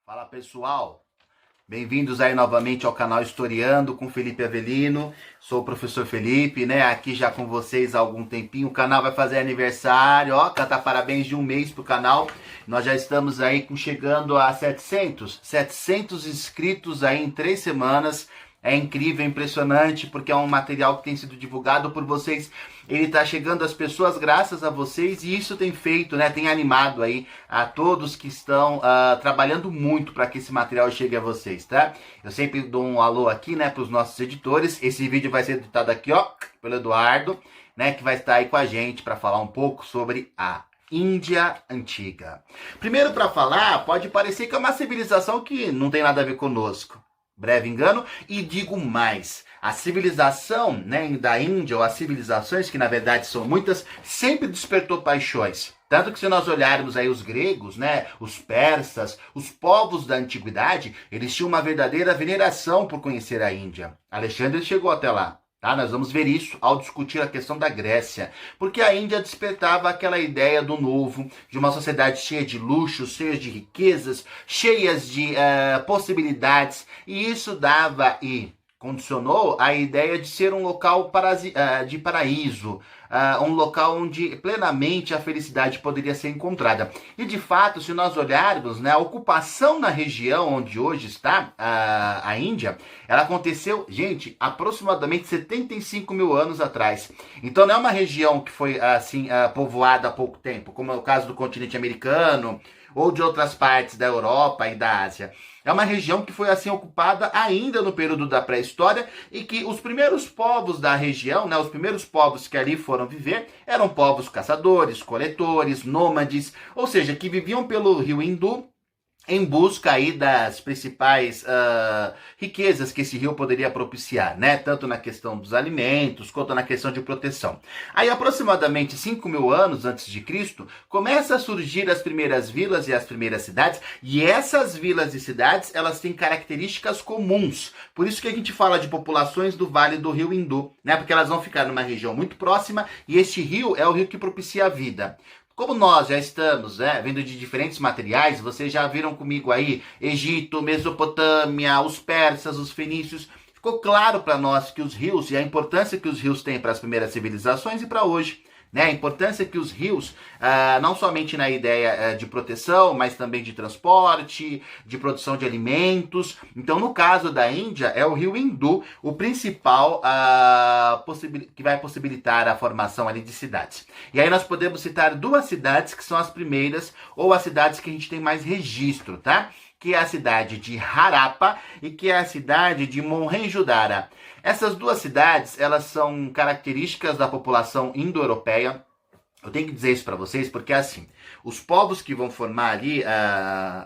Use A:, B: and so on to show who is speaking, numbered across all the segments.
A: Fala pessoal, bem-vindos aí novamente ao canal Historiando com Felipe Avelino. Sou o professor Felipe, né? Aqui já com vocês há algum tempinho. O canal vai fazer aniversário, ó, cantar parabéns de um mês pro canal. Nós já estamos aí chegando a 700 inscritos aí em 3 semanas. É incrível, é impressionante, porque é um material que tem sido divulgado por vocês. Ele está chegando às pessoas graças a vocês e isso tem feito, né? Tem animado aí a todos que estão trabalhando muito para que esse material chegue a vocês, tá? Eu sempre dou um alô aqui, né, para os nossos editores. Esse vídeo vai ser editado aqui, ó, pelo Eduardo, né, que vai estar aí com a gente para falar um pouco sobre a Índia Antiga. Primeiro, para falar, pode parecer que é uma civilização que não tem nada a ver conosco. Breve engano, e digo mais, a civilização, né, da Índia, ou as civilizações, que na verdade são muitas, sempre despertou paixões. Tanto que se nós olharmos aí os gregos, né, os persas, os povos da antiguidade, eles tinham uma verdadeira veneração por conhecer a Índia. Alexandre chegou até lá. Tá, nós vamos ver isso ao discutir a questão da Grécia, porque a Índia despertava aquela ideia do novo, de uma sociedade cheia de luxos, cheia de riquezas, cheias de possibilidades, e isso dava e condicionou a ideia de ser um local de paraíso, um local onde plenamente a felicidade poderia ser encontrada. E de fato, se nós olharmos, né, a ocupação na região onde hoje está a Índia, ela aconteceu, gente, aproximadamente 75 mil anos atrás. Então não é uma região que foi assim povoada há pouco tempo, como é o caso do continente americano ou de outras partes da Europa e da Ásia. É uma região que foi assim ocupada ainda no período da pré-história e que os primeiros povos da região, né, os primeiros povos que ali foram viver, eram povos caçadores, coletores, nômades, ou seja, que viviam pelo rio Indo, em busca aí das principais riquezas que esse rio poderia propiciar, né? Tanto na questão dos alimentos, quanto na questão de proteção. Aí, aproximadamente 5 mil anos antes de Cristo, começa a surgir as primeiras vilas e as primeiras cidades, e essas vilas e cidades, elas têm características comuns. Por isso que a gente fala de populações do Vale do Rio Indo, né? Porque elas vão ficar numa região muito próxima, e este rio é o rio que propicia a vida. Como nós já estamos, né, vendo de diferentes materiais, vocês já viram comigo aí Egito, Mesopotâmia, os persas, os fenícios. Ficou claro para nós que os rios e a importância que os rios têm para as primeiras civilizações e para hoje. Né, a importância que os rios, não somente na ideia de proteção, mas também de transporte, de produção de alimentos. Então, no caso da Índia, é o rio Indo o principal que vai possibilitar a formação ali de cidades. E aí nós podemos citar 2 cidades que são as primeiras, ou as cidades que a gente tem mais registro, tá? Que é a cidade de Harappa e que é a cidade de Mohenjo-Daro. Essas 2 cidades, elas são características da população indo-europeia. Eu tenho que dizer isso para vocês porque, assim, os povos que vão formar ali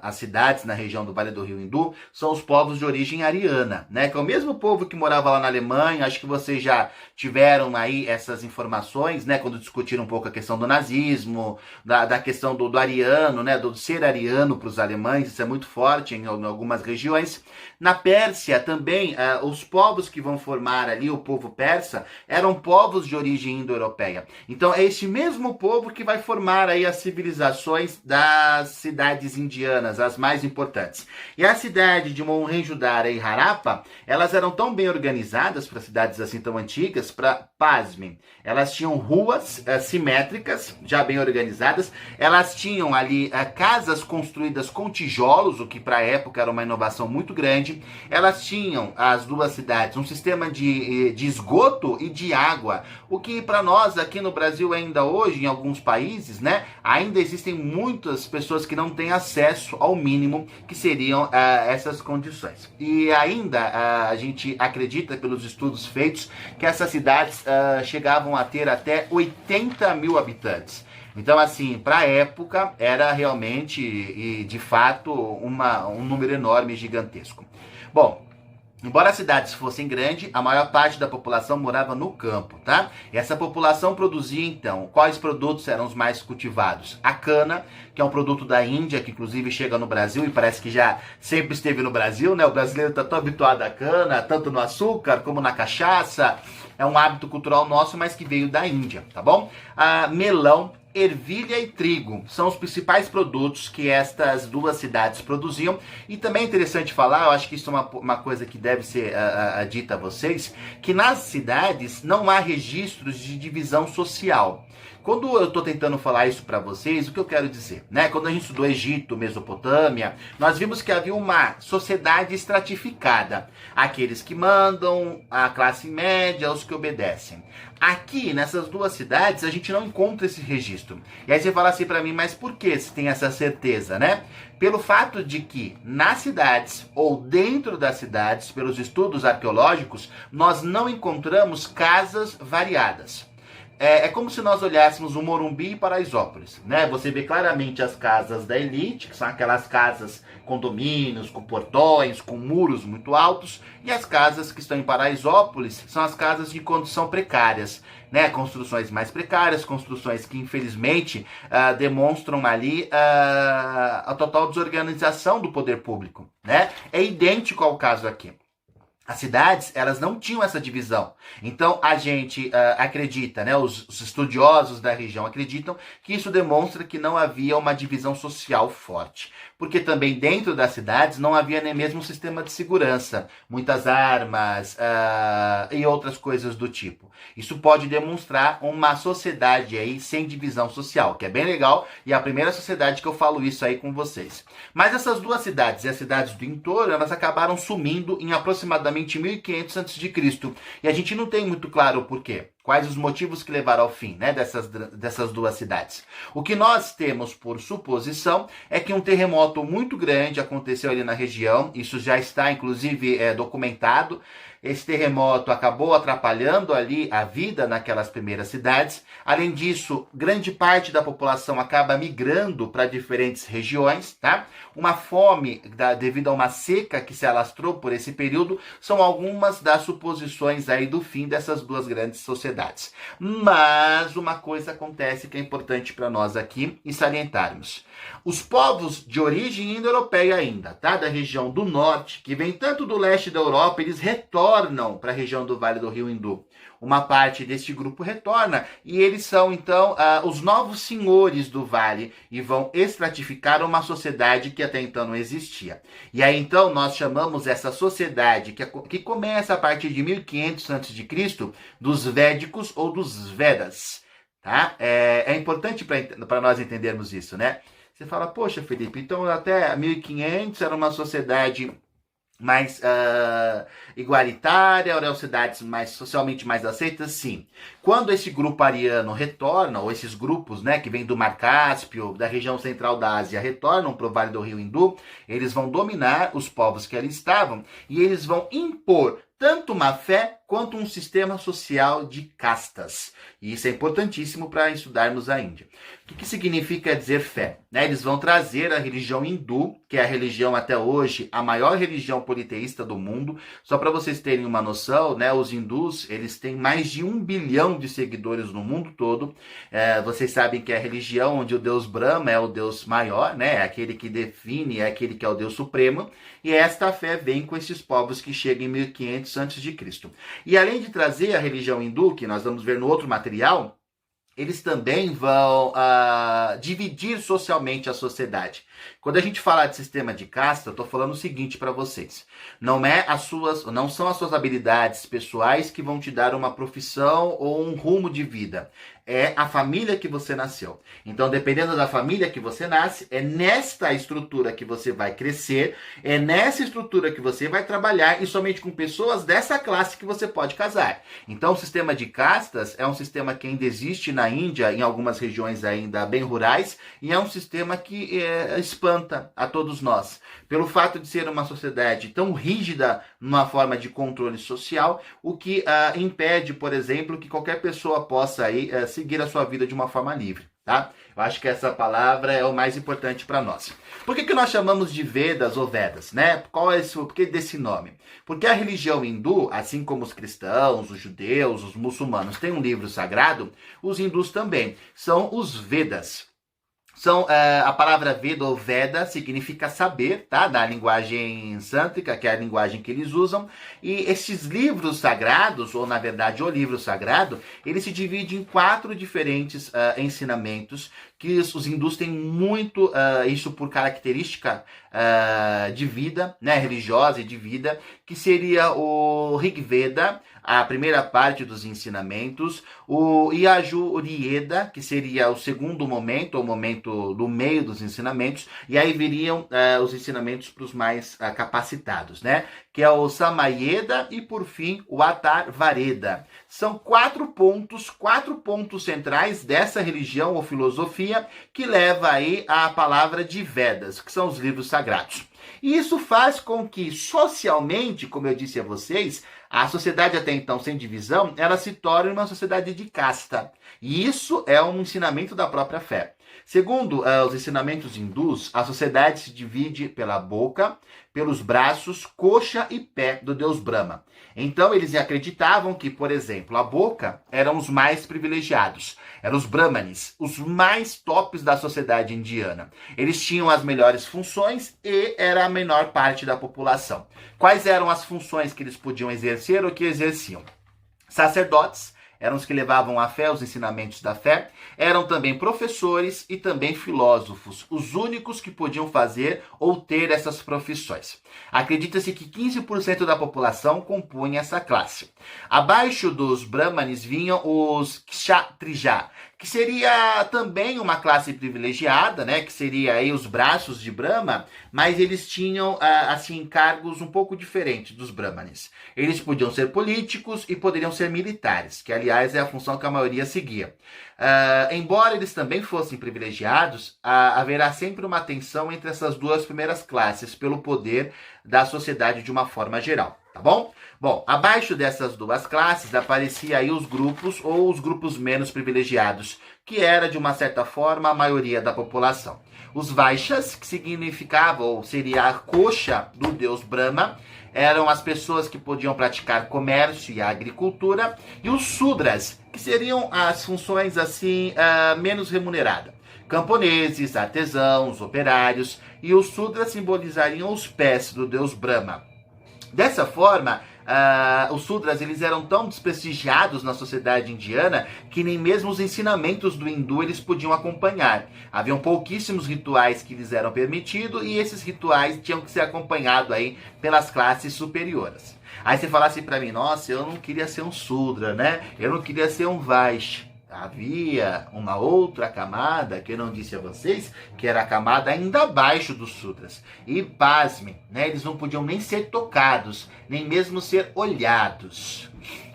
A: as cidades na região do Vale do Rio Indo são os povos de origem ariana, né? Que é o mesmo povo que morava lá na Alemanha. Acho que vocês já tiveram aí essas informações, né? Quando discutiram um pouco a questão do nazismo, da questão do ariano, né? Do ser ariano para os alemães. Isso é muito forte em algumas regiões. Na Pérsia também, os povos que vão formar ali, o povo persa, eram povos de origem indo-europeia. Então é este mesmo povo que vai formar aí as civilizações das cidades indianas, as mais importantes. E a cidade de Mohenjo-Daro e Harappa, elas eram tão bem organizadas para cidades assim tão antigas, pasmem, elas tinham ruas simétricas, já bem organizadas, elas tinham ali casas construídas com tijolos, o que para a época era uma inovação muito grande. Elas tinham, as 2 cidades, um sistema de esgoto e de água, o que para nós aqui no Brasil ainda hoje, em alguns países, né, ainda existem muitas pessoas que não têm acesso ao mínimo que seriam essas condições. E ainda a gente acredita, pelos estudos feitos, que essas cidades chegavam a ter até 80 mil habitantes. Então, assim, para a época, era realmente, e de fato, um número enorme, gigantesco. Bom, embora as cidades fossem grandes, a maior parte da população morava no campo, tá? E essa população produzia, então, quais produtos eram os mais cultivados? A cana, que é um produto da Índia, que inclusive chega no Brasil e parece que já sempre esteve no Brasil, né? O brasileiro está tão habituado à cana, tanto no açúcar como na cachaça. É um hábito cultural nosso, mas que veio da Índia, tá bom? Melão, ervilha e trigo são os principais produtos que estas duas cidades produziam. E também é interessante falar, eu acho que isso é uma coisa que deve ser dita a vocês, que nas cidades não há registros de divisão social. Quando eu estou tentando falar isso para vocês, o que eu quero dizer? Né? Quando a gente estudou Egito, Mesopotâmia, nós vimos que havia uma sociedade estratificada. Aqueles que mandam, a classe média, os que obedecem. Aqui, nessas duas cidades, a gente não encontra esse registro. E aí você fala assim para mim, mas por que você tem essa certeza, né? Pelo fato de que nas cidades, ou dentro das cidades, pelos estudos arqueológicos, nós não encontramos casas variadas. É como se nós olhássemos o Morumbi e Paraisópolis, né? Você vê claramente as casas da elite, que são aquelas casas condomínios, com portões, com muros muito altos, e as casas que estão em Paraisópolis são as casas de condição precárias, né? Construções mais precárias, construções que infelizmente demonstram ali a total desorganização do poder público, né? É idêntico ao caso aqui. As cidades, elas não tinham essa divisão. Então, a gente acredita, né, os estudiosos da região acreditam que isso demonstra que não havia uma divisão social forte. Porque também dentro das cidades não havia nem mesmo um sistema de segurança, muitas armas e outras coisas do tipo. Isso pode demonstrar uma sociedade aí sem divisão social, que é bem legal, e é a primeira sociedade que eu falo isso aí com vocês. Mas essas duas cidades e as cidades do entorno, elas acabaram sumindo em aproximadamente 1500 a.C. E a gente não tem muito claro o porquê. Quais os motivos que levaram ao fim, né, dessas duas cidades. O que nós temos por suposição é que um terremoto muito grande aconteceu ali na região. Isso já está, inclusive, documentado. Esse terremoto acabou atrapalhando ali a vida naquelas primeiras cidades. Além disso, grande parte da população acaba migrando para diferentes regiões, tá? Uma fome devido a uma seca que se alastrou por esse período são algumas das suposições aí do fim dessas duas grandes sociedades. Mas uma coisa acontece que é importante para nós aqui e salientarmos. Os povos de origem indo-europeia ainda, tá? Da região do norte, que vem tanto do leste da Europa, eles retornam para a região do Vale do Rio Hindu. Uma parte deste grupo retorna e eles são, então, os novos senhores do vale e vão estratificar uma sociedade que até então não existia. E aí, então, nós chamamos essa sociedade, que começa a partir de 1500 a.C., dos Védicos ou dos Vedas. Tá? É importante para nós entendermos isso, né? Você fala, poxa, Felipe, então até 1500 era uma sociedade mais igualitária, eram cidades socialmente mais aceitas? Sim. Quando esse grupo ariano retorna, ou esses grupos, né, que vêm do Mar Cáspio, da região central da Ásia, retornam para o Vale do Rio Hindu, eles vão dominar os povos que ali estavam e eles vão impor tanto uma fé quanto um sistema social de castas. E isso é importantíssimo para estudarmos a Índia. O que significa dizer fé? Né? Eles vão trazer a religião hindu, que é a religião até hoje, a maior religião politeísta do mundo. Só para vocês terem uma noção, né, os hindus, eles têm mais de 1 bilhão de seguidores no mundo todo. Vocês sabem que é a religião onde o deus Brahma é o deus maior, né, é aquele que define, é aquele que é o deus supremo. E esta fé vem com esses povos que chegam em 1500 a.C. E além de trazer a religião hindu, que nós vamos ver no outro material, eles também vão dividir socialmente a sociedade. Quando a gente fala de sistema de casta, eu estou falando o seguinte para vocês. Não são as suas habilidades pessoais que vão te dar uma profissão ou um rumo de vida. É a família que você nasceu. Então, dependendo da família que você nasce, é nesta estrutura que você vai crescer, é nessa estrutura que você vai trabalhar e somente com pessoas dessa classe que você pode casar. Então, o sistema de castas é um sistema que ainda existe na Índia, em algumas regiões ainda bem rurais, e é um sistema que espanta a todos nós. Pelo fato de ser uma sociedade tão rígida numa forma de controle social, o que impede, por exemplo, que qualquer pessoa possa aí, seguir a sua vida de uma forma livre. Tá? Eu acho que essa palavra é o mais importante para nós. Por que nós chamamos de Vedas ou Vedas? Né? Qual é o porquê desse nome? Porque a religião hindu, assim como os cristãos, os judeus, os muçulmanos têm um livro sagrado, os hindus também. São os Vedas. A palavra Veda ou Veda significa saber, tá? Da linguagem sântrica, que é a linguagem que eles usam. E esses livros sagrados, ou na verdade o livro sagrado, ele se divide em 4 diferentes ensinamentos, que os hindus têm muito isso por característica de vida, né, religiosa e de vida, que seria o Rig Veda, a primeira parte dos ensinamentos, o Yajurveda, que seria o segundo momento, o momento do meio dos ensinamentos, e aí viriam os ensinamentos para os mais capacitados, né? Que é o Samayeda e, por fim, o Atharvareda. São 4 pontos centrais dessa religião ou filosofia que leva aí à palavra de Vedas, que são os livros sagrados. E isso faz com que, socialmente, como eu disse a vocês, a sociedade até então sem divisão, ela se torne uma sociedade de casta. E isso é um ensinamento da própria fé. Segundo os ensinamentos hindus, a sociedade se divide pela boca, pelos braços, coxa e pé do deus Brahma. Então eles acreditavam que, por exemplo, a boca eram os mais privilegiados, eram os Brahmanes, os mais tops da sociedade indiana. Eles tinham as melhores funções e era a menor parte da população. Quais eram as funções que eles podiam exercer ou que exerciam? Sacerdotes, eram os que levavam a fé, os ensinamentos da fé, eram também professores e também filósofos, os únicos que podiam fazer ou ter essas profissões. Acredita-se que 15% da população compunha essa classe. Abaixo dos brahmanes vinham os kshatriya, que seria também uma classe privilegiada, né? Que seria aí os braços de Brahma, mas eles tinham, assim, cargos um pouco diferentes dos brahmanes. Eles podiam ser políticos e poderiam ser militares, que aliás é a função que a maioria seguia. Embora eles também fossem privilegiados, haverá sempre uma tensão entre essas duas primeiras classes pelo poder da sociedade de uma forma geral, tá bom? Bom, abaixo dessas duas classes aparecia aí os grupos ou os grupos menos privilegiados, que era de uma certa forma a maioria da população. Os Vaixas, que significava ou seria a coxa do deus Brahma, eram as pessoas que podiam praticar comércio e agricultura, e os Sudras, que seriam as funções assim menos remuneradas. Camponeses, artesãos, operários, e os Sudras simbolizariam os pés do deus Brahma. Dessa forma, os Sudras eles eram tão desprestigiados na sociedade indiana que nem mesmo os ensinamentos do hindu eles podiam acompanhar. Haviam pouquíssimos rituais que lhes eram permitidos e esses rituais tinham que ser acompanhados aí pelas classes superiores. Aí você falasse para mim, nossa, eu não queria ser um Sudra, né? Eu não queria ser um Vaishya. Havia uma outra camada, que eu não disse a vocês, que era a camada ainda abaixo dos Sudras. E pasmem, né, eles não podiam nem ser tocados, nem mesmo ser olhados.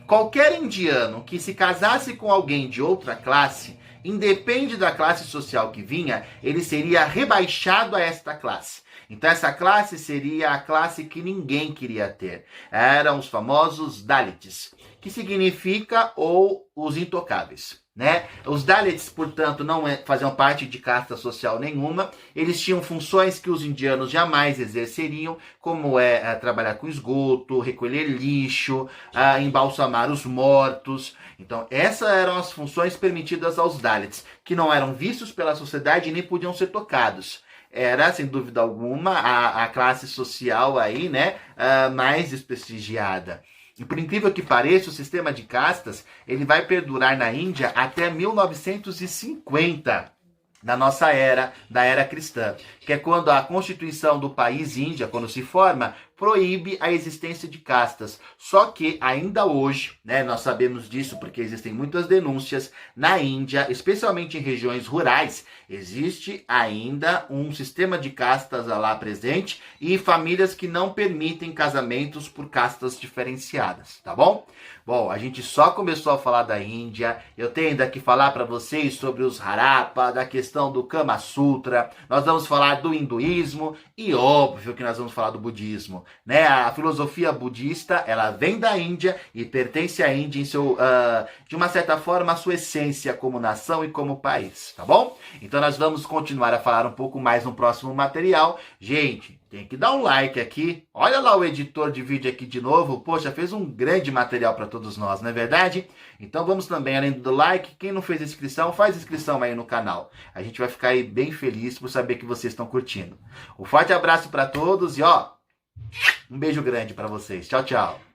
A: Qualquer indiano que se casasse com alguém de outra classe, independe da classe social que vinha, ele seria rebaixado a esta classe. Então essa classe seria a classe que ninguém queria ter. Eram os famosos Dalits, que significa ou os intocáveis. Né? Os Dalits, portanto, não faziam parte de casta social nenhuma. Eles tinham funções que os indianos jamais exerceriam, como trabalhar com esgoto, recolher lixo, embalsamar os mortos. Então, essas eram as funções permitidas aos Dalits, que não eram vistos pela sociedade e nem podiam ser tocados. Era, sem dúvida alguma, a classe social aí, né, mais desprestigiada. E por incrível que pareça, o sistema de castas ele vai perdurar na Índia até 1950, da nossa era, da era cristã, que é quando a Constituição do país Índia, quando se forma, proíbe a existência de castas. Só que ainda hoje, né, nós sabemos disso porque existem muitas denúncias, na Índia, especialmente em regiões rurais, existe ainda um sistema de castas lá presente e famílias que não permitem casamentos por castas diferenciadas, tá bom? Bom, a gente só começou a falar da Índia, eu tenho ainda que falar para vocês sobre os Harappa, da questão do Kama Sutra, nós vamos falar do hinduísmo e óbvio que nós vamos falar do budismo. né? A filosofia budista, ela vem da Índia e pertence à Índia em seu, de uma certa forma, a sua essência como nação e como país, tá bom? Então nós vamos continuar a falar um pouco mais no próximo material. Gente, tem que dar um like aqui. Olha lá o editor de vídeo aqui de novo. Poxa, fez um grande material para todos nós, não é verdade? Então vamos também, além do like, quem não fez inscrição, faz inscrição aí no canal. A gente vai ficar aí bem feliz por saber que vocês estão curtindo. Um forte abraço para todos e ó, um beijo grande para vocês. Tchau, tchau.